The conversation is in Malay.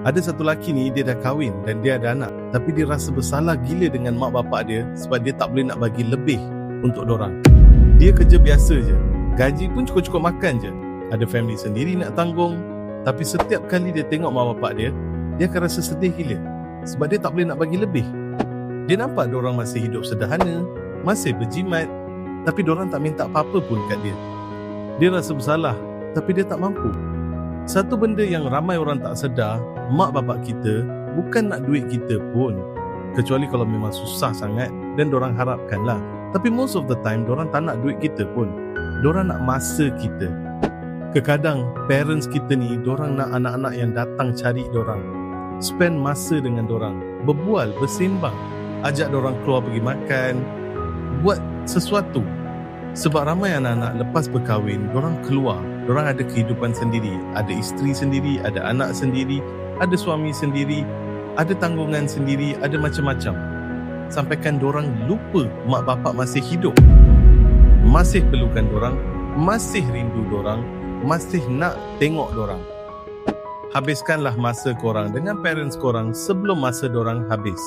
Ada satu lelaki ni, dia dah kahwin dan dia ada anak, tapi dia rasa bersalah gila dengan mak bapak dia sebab dia tak boleh nak bagi lebih untuk dorang. Dia kerja biasa je, gaji pun cukup-cukup makan je. Ada family sendiri nak tanggung, tapi setiap kali dia tengok mak bapak dia akan rasa sedih gila sebab dia tak boleh nak bagi lebih. Dia nampak dorang masih hidup sederhana, masih berjimat, tapi dorang tak minta apa-apa pun kat dia. Dia rasa bersalah, tapi dia tak mampu. Satu benda yang ramai orang tak sedar, mak bapak kita bukan nak duit kita pun, kecuali kalau memang susah sangat dan dorang harapkanlah. Tapi most of the time dorang tak nak duit kita pun, dorang nak masa kita. Kadang parents kita ni, dorang nak anak-anak yang datang cari dorang, spend masa dengan dorang, berbual, bersembang, ajak dorang keluar pergi makan, buat sesuatu. Sebab ramai anak-anak lepas berkahwin, dorang keluar, dorang ada kehidupan sendiri, ada isteri sendiri, ada anak sendiri, ada suami sendiri, ada tanggungan sendiri, ada macam-macam. Sampaikan dorang lupa mak bapak masih hidup, masih perlukan dorang, masih rindu dorang, masih nak tengok dorang. Habiskanlah masa korang dengan parents korang sebelum masa dorang habis.